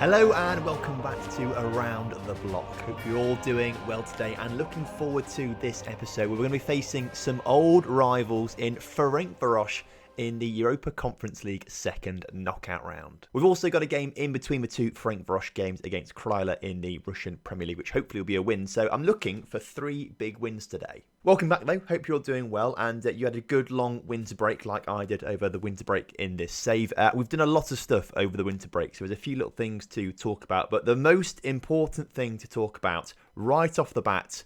Hello and welcome back to Around the Block. Hope you're all doing well today and looking forward to this episode where we're going to be facing some old rivals in Ferencvaros in the Europa Conference League second knockout round. We've also got a game in between the two Ferencvaros games against Kryla in the Russian Premier League, which hopefully will be a win. So I'm looking for 3 big wins today. Welcome back though, hope you're doing well and you had a good long winter break like I did over the winter break in this save. We've done a lot of stuff over the winter break, so there's a few little things to talk about, but the most important thing to talk about right off the bat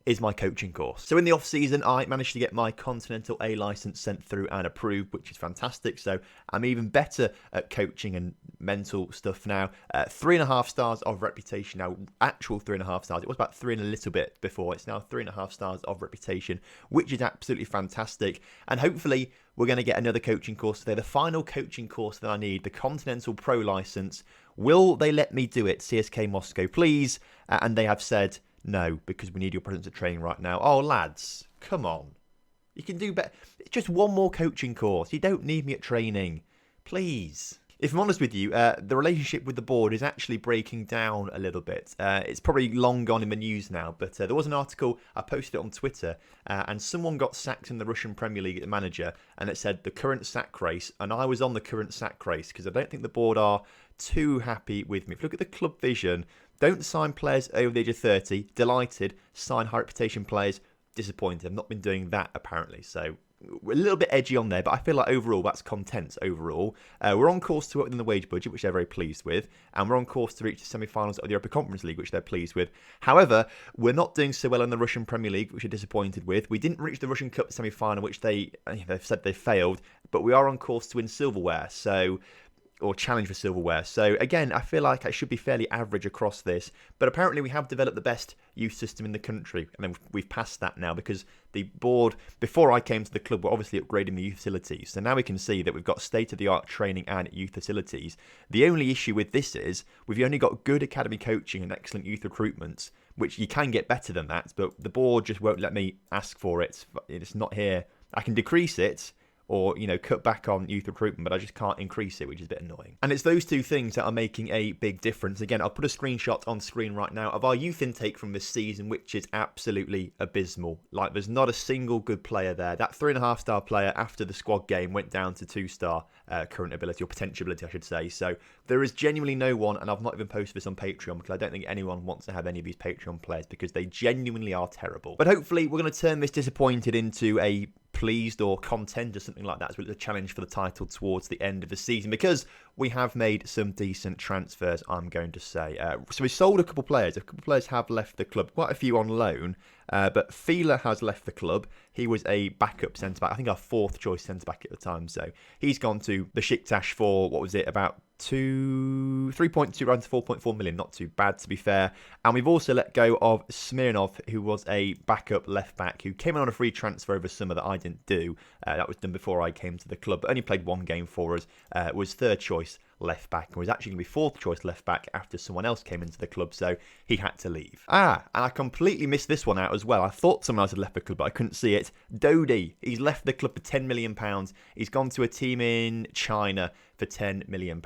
is my coaching course. So in the off-season, I managed to get my Continental A licence sent through and approved, which is fantastic. So I'm even better at coaching and mental stuff now. 3.5 stars of reputation now, actual 3.5 stars. It was about 3 and a little bit before. It's now 3.5 stars of reputation, which is absolutely fantastic. And hopefully we're going to get another coaching course today. The final coaching course that I need, the Continental Pro licence. Will they let me do it? CSK Moscow, please. And they have said no, because we need your presence at training right now. Oh, lads, come on. You can do better. It's just one more coaching course. You don't need me at training. Please. If I'm honest with you, the relationship with the board is actually breaking down a little bit. It's probably long gone in the news now, but there was an article, I posted it on Twitter, and someone got sacked in the Russian Premier League at the manager, and it said the current sack race, and I was on the current sack race, because I don't think the board are too happy with me. If you look at the club vision, don't sign players over the age of 30. Delighted. Sign high reputation players. Disappointed. I've not been doing that, apparently. So we're a little bit edgy on there, but I feel like overall that's content overall. We're on course to work within the wage budget, which they're very pleased with. And we're on course to reach the semi-finals of the Europa Conference League, which they're pleased with. However, we're not doing so well in the Russian Premier League, which we're disappointed with. We didn't reach the Russian Cup semi-final, which they've said they failed. But we are on course to win silverware. Or challenge for silverware. So again, I feel like I should be fairly average across this, but apparently we have developed the best youth system in the country, and then we've passed that now because the board, before I came to the club, were obviously upgrading the youth facilities. So now we can see that we've got state-of-the-art training and youth facilities. The only issue with this is we've only got good academy coaching and excellent youth recruitment, which you can get better than that, but the board just won't let me ask for it. It's not here. I can decrease it, or, cut back on youth recruitment, but I just can't increase it, which is a bit annoying. And it's those two things that are making a big difference. Again, I'll put a screenshot on screen right now of our youth intake from this season, which is absolutely abysmal. Like, there's not a single good player there. That 3.5 star player after the squad game went down to 2-star current ability, or potential ability, I should say. So there is genuinely no one, and I've not even posted this on Patreon, because I don't think anyone wants to have any of these Patreon players, because they genuinely are terrible. But hopefully we're going to turn this disappointed into a pleased or content or something like that. So it's a challenge for the title towards the end of the season, because we have made some decent transfers, I'm going to say. So we sold a couple of players. A couple of players have left the club, quite a few on loan, but Ferencvaros has left the club. He was a backup centre-back, I think our 4th choice centre-back at the time. So he's gone to Besiktas for, what was it, about 3.2 around to 4.4 million, not too bad to be fair. And we've also let go of Smirnov, who was a backup left back who came in on a free transfer over summer that I didn't do. That was done before I came to the club, but only played 1 game for us. Was 3rd choice left back and was actually going to be 4th choice left back after someone else came into the club, so he had to leave. And I completely missed this one out as well. I thought someone else had left the club, but I couldn't see it. Dodi, he's left the club for £10 million. He's gone to a team in China for £10 million.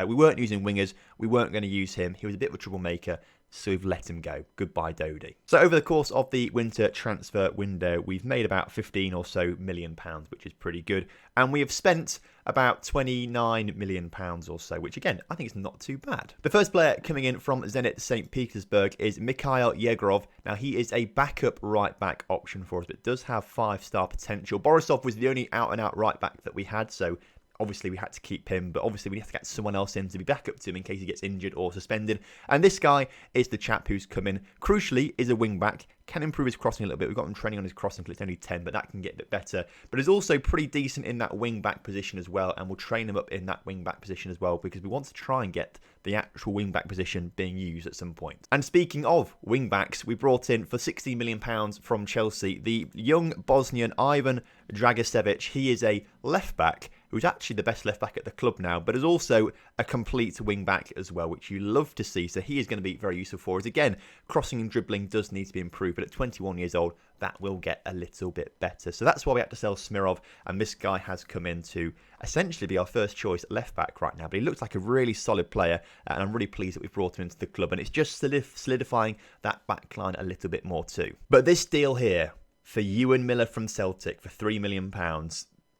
We weren't using wingers. We weren't going to use him. He was a bit of a troublemaker, so we've let him go. Goodbye, Dodi. So over the course of the winter transfer window, we've made about 15 or so million pounds, which is pretty good. And we have spent about 29 million pounds or so, which again, I think is not too bad. The first player coming in from Zenit St. Petersburg is Mikhail Yegorov. Now, he is a backup right-back option for us, but does have 5-star potential. Borisov was the only out-and-out right-back that we had, so obviously we had to keep him, but obviously we have to get someone else in to be backup to him in case he gets injured or suspended. And this guy is the chap who's come in. Crucially, is a wing-back. Can improve his crossing a little bit. We've got him training on his crossing because it's only 10, but that can get a bit better. But he's also pretty decent in that wing-back position as well, and we'll train him up in that wing-back position as well, because we want to try and get the actual wing-back position being used at some point. And speaking of wing-backs, we brought in for £16 million from Chelsea the young Bosnian Ivan Dragicevic. He is a left-back, who's actually the best left back at the club now, but is also a complete wing back as well, which you love to see. So he is going to be very useful for us. Again, crossing and dribbling does need to be improved, but at 21 years old, that will get a little bit better. So that's why we had to sell Smirov, and this guy has come in to essentially be our first choice left back right now. But he looks like a really solid player, and I'm really pleased that we've brought him into the club, and it's just solidifying that back line a little bit more too. But this deal here for Ewan Miller from Celtic for £3 million,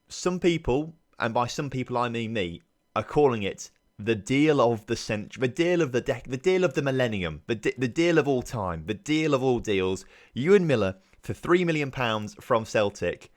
some people, and by some people I mean me, are calling it the deal of the century, the deal of the the deal of the millennium, the deal of all time, the deal of all deals. Ewan Miller for £3 million from Celtic.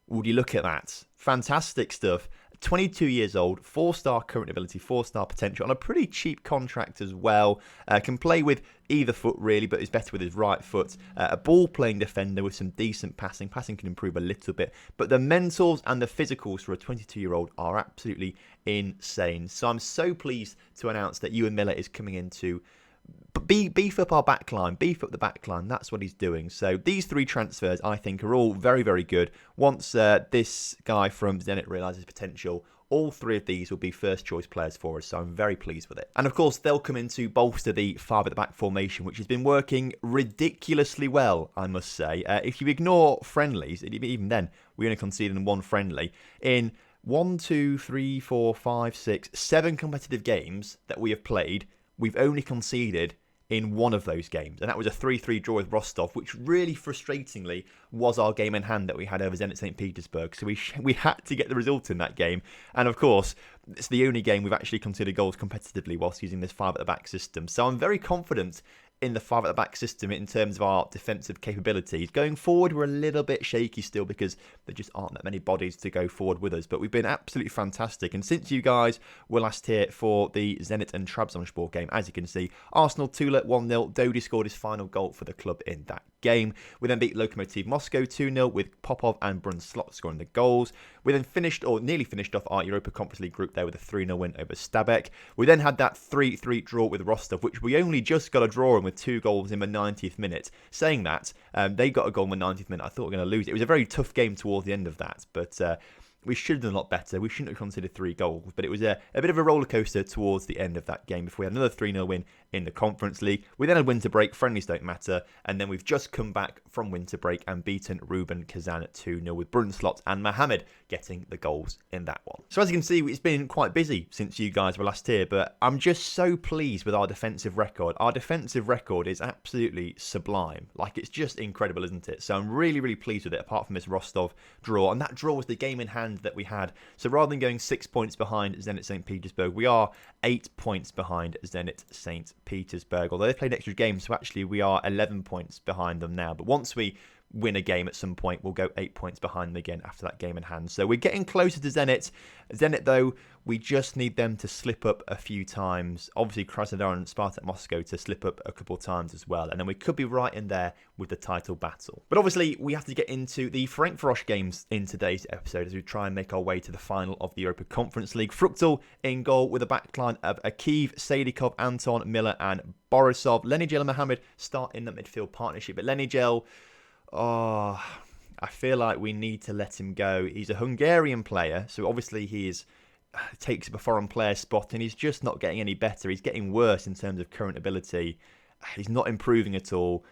Would you look at that? Fantastic stuff. 22 years old, 4-star current ability, 4-star potential, on a pretty cheap contract as well. Can play with either foot really, but is better with his right foot. A ball-playing defender with some decent passing. Passing can improve a little bit, but the mentals and the physicals for a 22-year-old are absolutely insane. So I'm so pleased to announce that Ewan Miller is coming in to beef up our backline, beef up the backline. That's what he's doing. So these three transfers, I think, are all very, very good. Once this guy from Zenit realises potential, all three of these will be first choice players for us. So I'm very pleased with it. And of course, they'll come in to bolster the 5 at the back formation, which has been working ridiculously well, I must say. If you ignore friendlies, even then, we only conceded in 1 friendly. In 1, 2, 3, 4, 5, 6, 7 competitive games that we have played, we've only conceded in 1 of those games, and that was a 3-3 draw with Rostov, which really frustratingly was our game in hand that we had over Zenit St. Petersburg. So we had to get the result in that game, and of course, it's the only game we've actually conceded goals competitively whilst using this 5 at the back system. So I'm very confident in the 5 at the back system in terms of our defensive capabilities. Going forward, we're a little bit shaky still because there just aren't that many bodies to go forward with us, but we've been absolutely fantastic. And since you guys were last here for the Zenit and Trabzonspor game, as you can see, Arsenal Tula 1-0. Dodi scored his final goal for the club in that game. We then beat Lokomotiv Moscow 2-0 with Popov and Brunslot scoring the goals. We then finished, or nearly finished off, our Europa Conference League group there with a 3-0 win over Stabek. We then had that 3-3 draw with Rostov, which we only just got a draw in with 2 goals in the 90th minute. Saying that, they got a goal in the 90th minute. I thought we were going to lose. It was a very tough game towards the end of that, but we should have done a lot better. We shouldn't have considered 3 goals, but it was a bit of a roller coaster towards the end of that game before we had another 3-0 win in the Conference League. We then had winter break, friendlies don't matter, and then we've just come back from winter break and beaten Ruben Kazan at 2-0 with Brunslot and Mohamed getting the goals in that one. So as you can see, it's been quite busy since you guys were last here, but I'm just so pleased with our defensive record. Our defensive record is absolutely sublime. Like, it's just incredible, isn't it? So I'm really, really pleased with it, apart from this Rostov draw. And that draw was the game in hand that we had. So rather than going 6 points behind Zenit St. Petersburg, we are 8 points behind Zenit St. Petersburg. Although they played extra games, so actually we are 11 points behind them now. But once we win a game at some point, we'll go 8 points behind them again after that game in hand. So we're getting closer to Zenit. Zenit, though, we just need them to slip up a few times. Obviously, Krasnodar and Spartak Moscow to slip up a couple of times as well. And then we could be right in there with the title battle. But obviously, we have to get into the Ferencvaros games in today's episode as we try and make our way to the final of the Europa Conference League. Fruktal in goal with a backline of Akiv, Sadikov, Anton, Miller and Borisov. Lenigel and Mohamed start in the midfield partnership. But Lenigel, I feel like we need to let him go. He's a Hungarian player, so obviously he takes up a foreign player spot, and he's just not getting any better. He's getting worse in terms of current ability. He's not improving at all,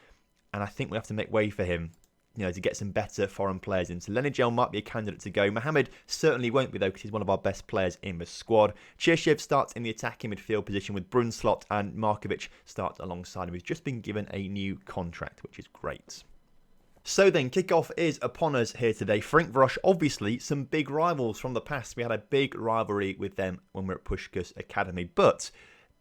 and I think we have to make way for him, to get some better foreign players in. So Lenigel might be a candidate to go. Mohamed certainly won't be, though, because he's one of our best players in the squad. Cherchev starts in the attacking midfield position with Brunslot, and Markovic starts alongside him. He's just been given a new contract, which is great. So then, kickoff is upon us here today. Ferencvaros, obviously, some big rivals from the past. We had a big rivalry with them when we were at Puskás Academy. But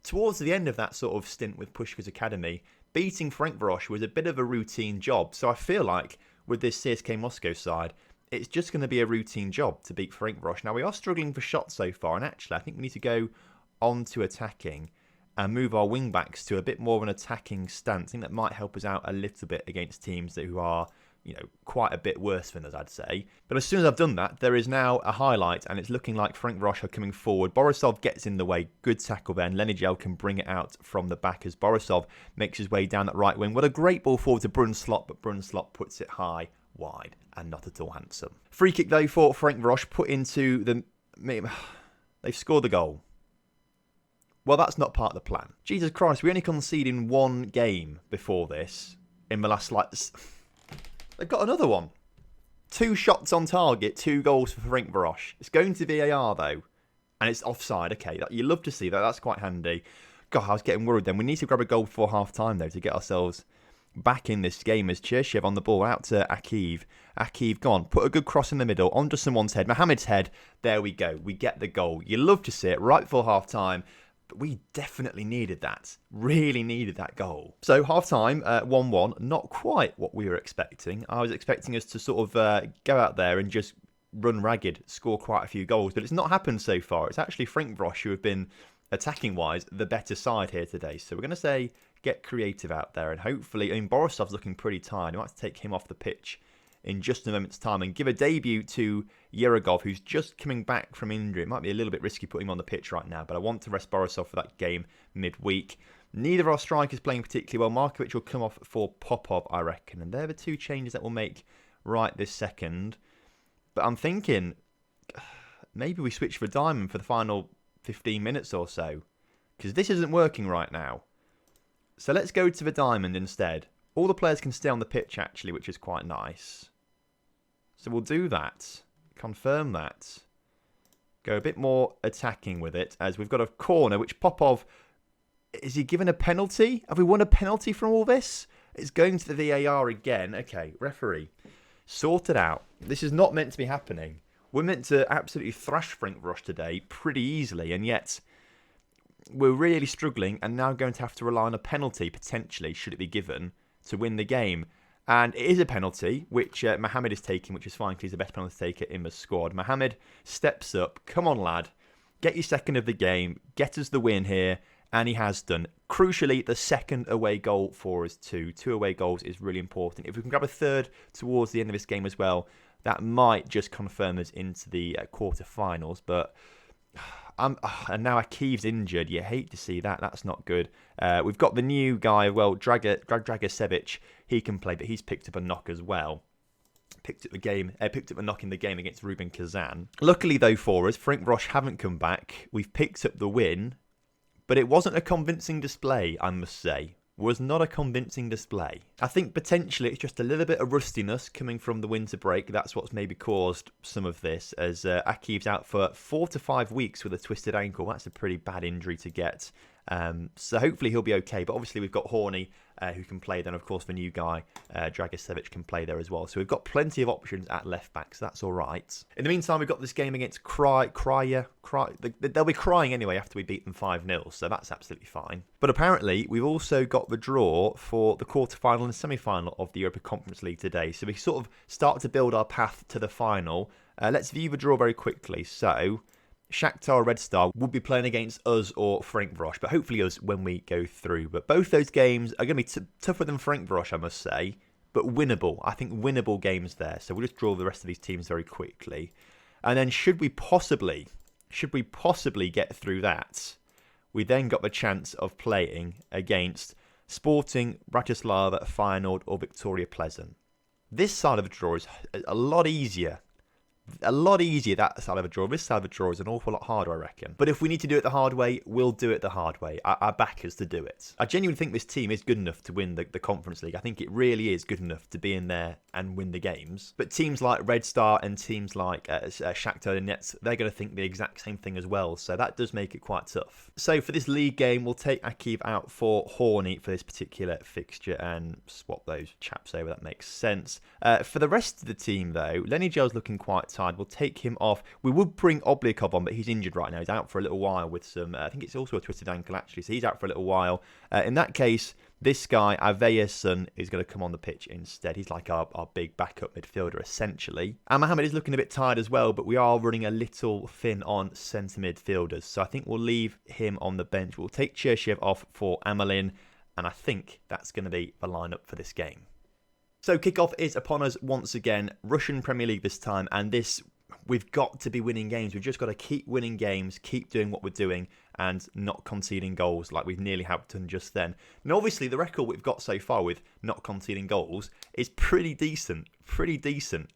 towards the end of that sort of stint with Puskás Academy, beating Ferencvaros was a bit of a routine job. So I feel like with this CSK Moscow side, it's just going to be a routine job to beat Ferencvaros. Now, we are struggling for shots so far. And actually, I think we need to go on to attacking and move our wing-backs to a bit more of an attacking stance. I think that might help us out a little bit against teams who are, quite a bit worse than us, I'd say. But as soon as I've done that, there is now a highlight, and it's looking like Ferencvaros are coming forward. Borisov gets in the way. Good tackle there, and Lenigel can bring it out from the back as Borisov makes his way down that right wing. What a great ball forward to Brunslot, but Brunslot puts it high, wide, and not at all handsome. Free kick, though, for Ferencvaros, put into the They've scored the goal. Well, that's not part of the plan. Jesus Christ, we only conceded in one game before this. In the last, they've got another one. 2 shots on target, 2 goals for Ferencvaros. It's going to VAR, though. And it's offside. Okay, you love to see that. That's quite handy. God, I was getting worried then. We need to grab a goal before half-time, though, to get ourselves back in this game. As Cherchev on the ball, out to Akiv. Akiv gone. Put a good cross in the middle, onto someone's head. Mohamed's head. There we go. We get the goal. You love to see it right before half-time. But we definitely needed that. Really needed that goal. So half-time, 1-1. Not quite what we were expecting. I was expecting us to sort of go out there and just run ragged, score quite a few goals. But it's not happened so far. It's actually Ferencvaros who have been, attacking-wise, the better side here today. So we're going to say get creative out there. And hopefully, Borisov's looking pretty tired. We might have to take him off the pitch in just a moment's time and give a debut to Yerogov, who's just coming back from injury. It might be a little bit risky putting him on the pitch right now, but I want to rest Borisov for that game midweek. Neither of our strikers playing particularly well. Markovic will come off for Popov, I reckon. And they're the 2 changes that we'll make right this second. But I'm thinking maybe we switch for Diamond for the final 15 minutes or so, because this isn't working right now. So let's go to the Diamond instead. All the players can stay on the pitch, actually, which is quite nice. So we'll do that. Confirm that. Go a bit more attacking with it, as we've got a corner, which Popov... Is he given a penalty? Have we won a penalty from all this? It's going to the VAR again. Okay, referee. Sort it out. This is not meant to be happening. We're meant to absolutely thrash Ferencvaros today pretty easily, and yet we're really struggling and now going to have to rely on a penalty, potentially, should it be given, to win the game. And it is a penalty, which Mohamed is taking, which is fine because he's the best penalty taker in the squad. Mohamed steps up. Come on, lad. Get your second of the game. Get us the win here. And he has done. Crucially, the second away goal for us too. 2 away goals is really important. If we can grab a third towards the end of this game as well, that might just confirm us into the quarterfinals. But and now Akiv's injured. You hate to see that. That's not good. We've got the new guy, well, Dragosevic. He can play, but he's picked up a knock as well. Picked up a knock in the game against Rubin Kazan. Luckily, though, for us, Ferencvaros haven't come back. We've picked up the win, but it wasn't a convincing display, I must say. Was not a convincing display. I think potentially it's just a little bit of rustiness coming from the winter break. That's what's maybe caused some of this, as Akiv's out for 4 to 5 weeks with a twisted ankle. That's a pretty bad injury to get. So hopefully he'll be okay. But obviously we've got Horny who can play. Then, of course, the new guy, Dragosevic, can play there as well. So we've got plenty of options at left back, so that's all right. In the meantime, we've got this game against Kryla. They'll be crying anyway after we beat them 5-0, so that's absolutely fine. But apparently, we've also got the draw for the quarterfinal and semi-final of the Europa Conference League today. So we sort of start to build our path to the final. Let's view the draw very quickly. So Shakhtar Red Star will be playing against us or Ferencvaros, but hopefully us when we go through. But both those games are going to be tougher than Ferencvaros, I must say, but winnable. I think winnable games there. So we'll just draw the rest of these teams very quickly. And then should we possibly get through that, we then got the chance of playing against Sporting, Bratislava, Feyenoord or Victoria Pleasant. This side of the draw is a lot easier. That side of a draw. This side of a draw is an awful lot harder, I reckon. But if we need to do it the hard way, we'll do it the hard way. I back us to do it. I genuinely think this team is good enough to win the Conference League. I think it really is good enough to be in there and win the games. But teams like Red Star and teams like Shakhtar Donetsk, they're going to think the exact same thing as well. So that does make it quite tough. So for this league game, we'll take Akiv out for Horny for this particular fixture and swap those chaps over. That makes sense. For the rest of the team, though, Lenny Gel's looking quite tired. We'll take him off. We would bring Oblyakov on, but he's injured right now. He's out for a little while with some, I think it's also a twisted ankle actually, so he's out for a little while. In that case, this guy, Avea's son, is going to come on the pitch instead. He's like our big backup midfielder, essentially. And Mohamed is looking a bit tired as well, but we are running a little thin on centre midfielders, so I think we'll leave him on the bench. We'll take Cherchev off for Amalin, and I think that's going to be the lineup for this game. So kickoff is upon us once again, Russian Premier League this time, and we've got to be winning games. We've just got to keep winning games, keep doing what we're doing, and not conceding goals like we've nearly have done just then. And obviously the record we've got so far with not conceding goals is pretty decent,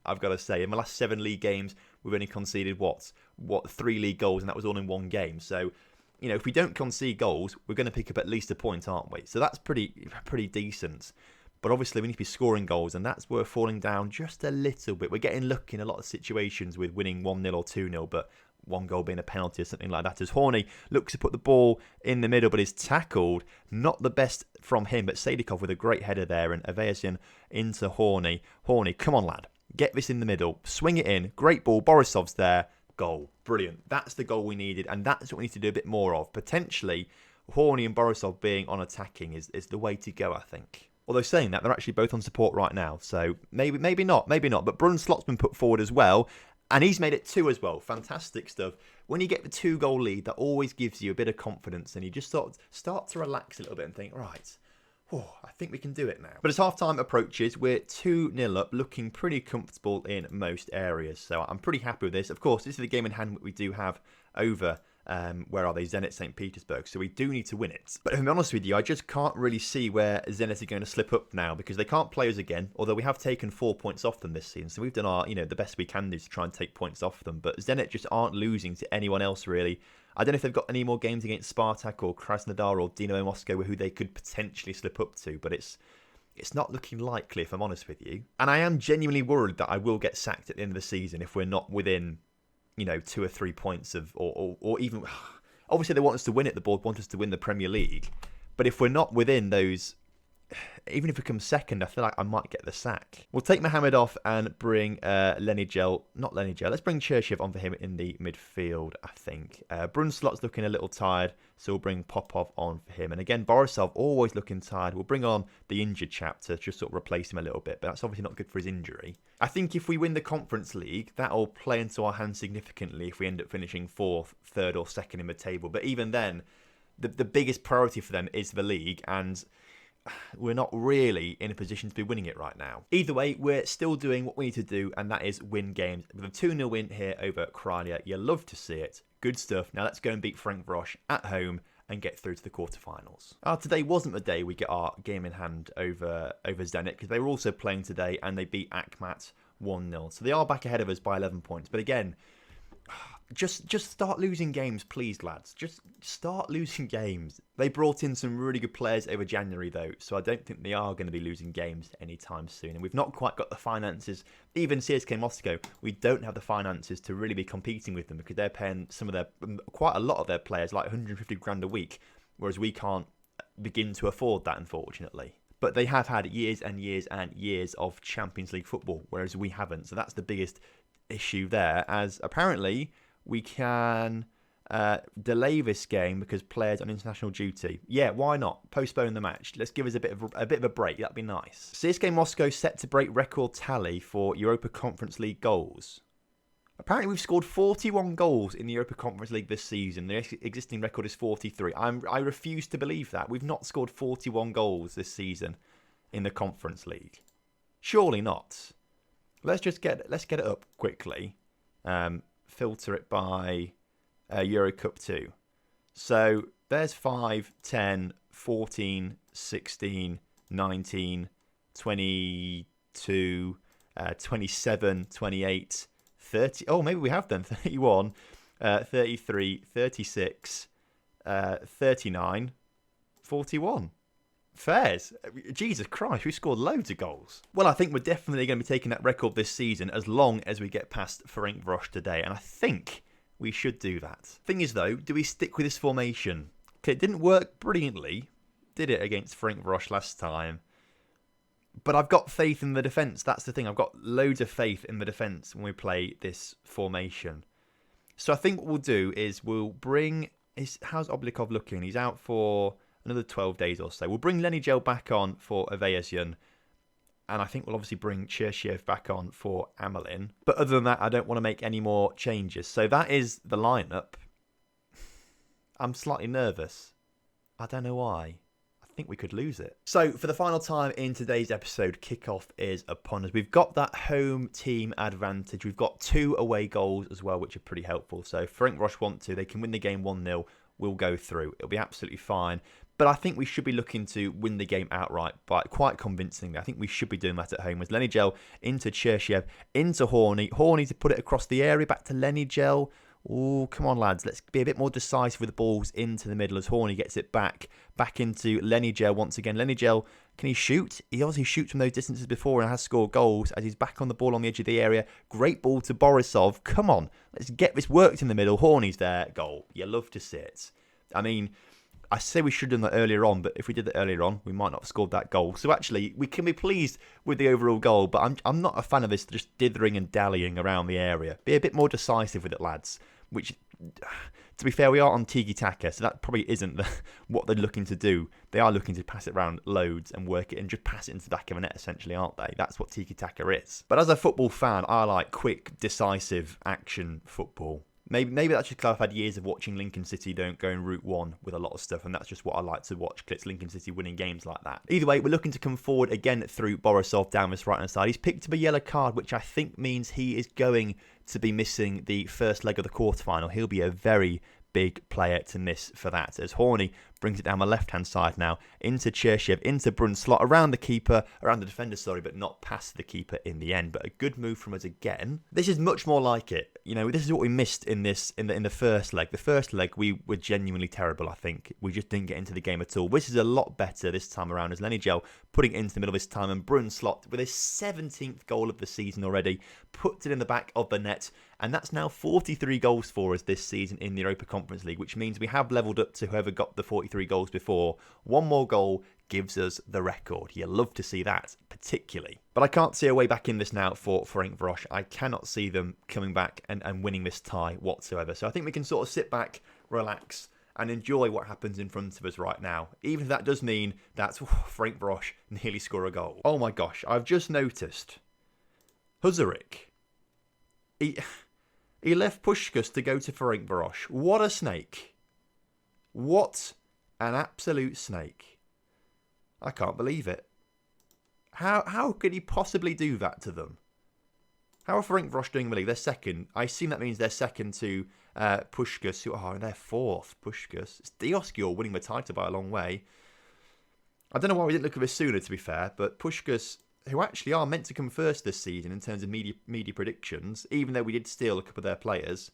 I've got to say. In the last 7 league games, we've only conceded, what 3 league goals, and that was all in one game. So, if we don't concede goals, we're going to pick up at least a point, aren't we? So that's pretty decent. But obviously, we need to be scoring goals, and that's where we're falling down just a little bit. We're getting lucky in a lot of situations with winning 1-0 or 2-0, but one goal being a penalty or something like that. As Horny looks to put the ball in the middle, but is tackled. Not the best from him, but Sadikov with a great header there, and Avesian into Horny. Horny, come on, lad. Get this in the middle. Swing it in. Great ball. Borisov's there. Goal. Brilliant. That's the goal we needed, and that's what we need to do a bit more of. Potentially, Horny and Borisov being on attacking is the way to go, I think. Although saying that, they're actually both on support right now, so maybe not. But Brunslot's been put forward as well, and he's made it 2 as well. Fantastic stuff. When you get the 2-goal lead, that always gives you a bit of confidence, and you just sort of start to relax a little bit and think, right, I think we can do it now. But as half-time approaches, we're 2-0 up, looking pretty comfortable in most areas, so I'm pretty happy with this. Of course, this is the game in hand that we do have over where are they? Zenit St. Petersburg. So we do need to win it. But if I'm honest with you, I just can't really see where Zenit are going to slip up now, because they can't play us again, although we have taken 4 points off them this season. So we've done our, the best we can do to try and take points off them. But Zenit just aren't losing to anyone else, really. I don't know if they've got any more games against Spartak or Krasnodar or Dinamo Moscow who they could potentially slip up to, but it's not looking likely, if I'm honest with you. And I am genuinely worried that I will get sacked at the end of the season if we're not within 2 or 3 points of, or even, obviously they want us to win it, the board want us to win the Premier League, but if we're not within those, even if we come second, I feel like I might get the sack. We'll take Mohamed off and bring let's bring Cherchev on for him in the midfield, I think. Brunslot's looking a little tired, so we'll bring Popov on for him. And again, Borisov always looking tired. We'll bring on the injured chap to just sort of replace him a little bit, but that's obviously not good for his injury. I think if we win the Conference League, that'll play into our hands significantly if we end up finishing 4th, 3rd or 2nd in the table. But even then, the biggest priority for them is the league, and we're not really in a position to be winning it right now. Either way, we're still doing what we need to do, and that is win games. With a 2-0 win here over Kryla, you love to see it. Good stuff. Now let's go and beat Ferencvaros at home and get through to the quarterfinals. Today wasn't the day we get our game in hand over Zenit, because they were also playing today and they beat Akhmat 1-0. So they are back ahead of us by 11 points. But again, just start losing games, please, lads. Just start losing games. They brought in some really good players over January, though, so I don't think they are going to be losing games anytime soon. And we've not quite got the finances. Even CSK Moscow, we don't have the finances to really be competing with them, because they're paying quite a lot of their players, like 150 grand a week, whereas we can't begin to afford that, unfortunately. But they have had years and years and years of Champions League football, whereas we haven't. So that's the biggest issue there, as apparently we can delay this game because players on international duty. Yeah, why not? Postpone the match. Let's give us a bit of a break. That'd be nice. CSK Moscow set to break record tally for Europa Conference League goals. Apparently we've scored 41 goals in the Europa Conference League this season. The existing record is 43. I refuse to believe that. We've not scored 41 goals this season in the Conference League. Surely not. Let's get it up quickly. Filter it by Euro Cup 2. So there's 5, 10, 14, 16, 19, 22, 27, 28, 30. Oh, maybe we have done 31, 33, 36, 39, 41. Fairs. Jesus Christ, we scored loads of goals. Well, I think we're definitely going to be taking that record this season as long as we get past Ferencvaros today, and I think we should do that. Thing is, though, do we stick with this formation? Okay, it didn't work brilliantly, did it, against Ferencvaros last time? But I've got faith in the defence. That's the thing. I've got loads of faith in the defence when we play this formation. So I think what we'll do is we'll bring... How's Oblikov looking? He's out for another 12 days or so. We'll bring Lenny Gel back on for Avesian. And I think we'll obviously bring Cherchev back on for Amelin. But other than that, I don't want to make any more changes. So that is the lineup. I'm slightly nervous. I don't know why. I think we could lose it. So for the final time in today's episode, kickoff is upon us. We've got that home team advantage. We've got 2 away goals as well, which are pretty helpful. So if Ferencvaros want to, they can win the game 1-0 will go through. It'll be absolutely fine. But I think we should be looking to win the game outright, but quite convincingly. I think we should be doing that at home. As Lenigel into Cherchev, into Horny. Horny to put it across the area, back to Lenigel. Oh, come on, lads. Let's be a bit more decisive with the balls into the middle as Horny gets it back into Lenigel once again. Lenigel, can he shoot? He obviously shoots from those distances before and has scored goals as he's back on the ball on the edge of the area. Great ball to Borisov. Come on, let's get this worked in the middle. Horny's there. Goal. You love to see it. I mean, I say we should have done that earlier on, but if we did that earlier on, we might not have scored that goal. So actually, we can be pleased with the overall goal, but I'm not a fan of this just dithering and dallying around the area. Be a bit more decisive with it, lads. Which, to be fair, we are on tiki-taka, so that probably isn't what they're looking to do. They are looking to pass it around loads and work it and just pass it into the back of a net, essentially, aren't they? That's what tiki-taka is. But as a football fan, I like quick, decisive action football. Maybe that's just because I've had years of watching Lincoln City don't go in Route 1 with a lot of stuff, and that's just what I like to watch, because it's Lincoln City winning games like that. Either way, we're looking to come forward again through Borisov down this right-hand side. He's picked up a yellow card, which I think means he is going to be missing the first leg of the quarterfinal. He'll be a very big player to miss for that, as Horny brings it down the left-hand side now, into Cherchev, into Brunslot, around the defender, but not past the keeper in the end. But a good move from us again. This is much more like it. You know, this is what we missed in the first leg. The first leg, we were genuinely terrible, I think. We just didn't get into the game at all. This is a lot better this time around, as Lenigel putting it into the middle this time, and Brunslot, with his 17th goal of the season already, puts it in the back of the net. And that's now 43 goals for us this season in the Europa Conference League, which means we have levelled up to whoever got the 43 goals before. One more goal gives us the record. You love to see that, particularly. But I can't see a way back in this now for Ferencvaros. I cannot see them coming back and winning this tie whatsoever. So I think we can sort of sit back, relax, and enjoy what happens in front of us right now. Even if that does mean that Ferencvaros nearly score a goal. Oh my gosh, I've just noticed. Huzarik. He left Pushkas to go to Ferencvaros. What a snake. What an absolute snake. I can't believe it. How could he possibly do that to them? How are Ferencvaros doing in the league? They're second. I assume that means they're second to Pushkas, who are they're fourth. Pushkas. It's Diosgyur winning the title by a long way. I don't know why we didn't look at this sooner, to be fair, but Pushkas, who actually are meant to come first this season in terms of media predictions, even though we did steal a couple of their players.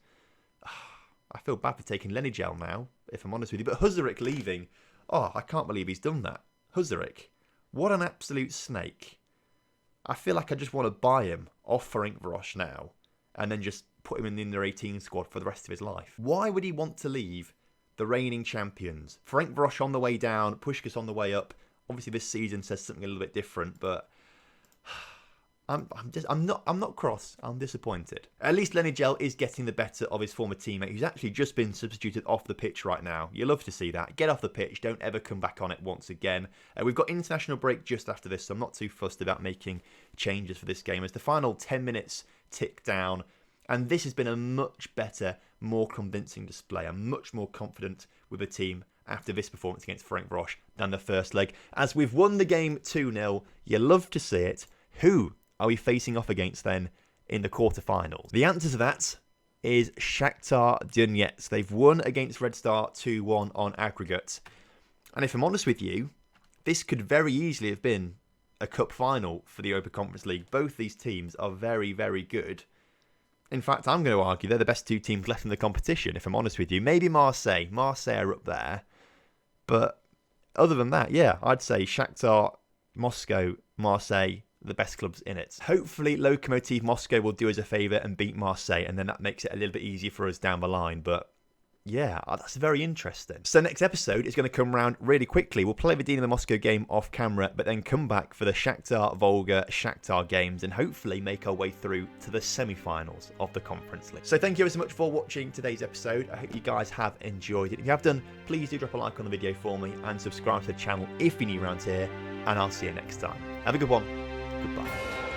I feel bad for taking Lenigel now, if I'm honest with you. But Huzarik leaving, I can't believe he's done that. Huzarik, what an absolute snake. I feel like I just want to buy him off Ferencvaros now and then just put him in the under 18 squad for the rest of his life. Why would he want to leave the reigning champions? Ferencvaros on the way down, Pushkas on the way up. Obviously this season says something a little bit different, but I'm not cross. I'm disappointed. At least Lenigel is getting the better of his former teammate, who's actually just been substituted off the pitch right now. You love to see that. Get off the pitch. Don't ever come back on it once again. We've got international break just after this, so I'm not too fussed about making changes for this game as the final 10 minutes tick down. And this has been a much better, more convincing display. I'm much more confident with the team after this performance against Ferencvaros than the first leg, as we've won the game 2-0. You love to see it. Who are we facing off against then in the quarterfinals? The answer to that is Shakhtar Donetsk. They've won against Red Star 2-1 on aggregate. And if I'm honest with you, this could very easily have been a cup final for the Europa Conference League. Both these teams are very, very good. In fact, I'm going to argue they're the best two teams left in the competition, if I'm honest with you. Maybe Marseille. Marseille are up there. But other than that, yeah, I'd say Shakhtar, Moscow, Marseille, the best clubs in it. Hopefully, Lokomotiv Moscow will do us a favour and beat Marseille, and then that makes it a little bit easier for us down the line. But yeah, that's very interesting. So next episode is going to come around really quickly. We'll play the Dynamo Moscow game off camera, but then come back for the Shakhtar Volga Shakhtar games and hopefully make our way through to the semi-finals of the Conference League. So thank you ever so much for watching today's episode. I hope you guys have enjoyed it. If you have done, please do drop a like on the video for me and subscribe to the channel if you're new around here, and I'll see you next time. Have a good one. Goodbye.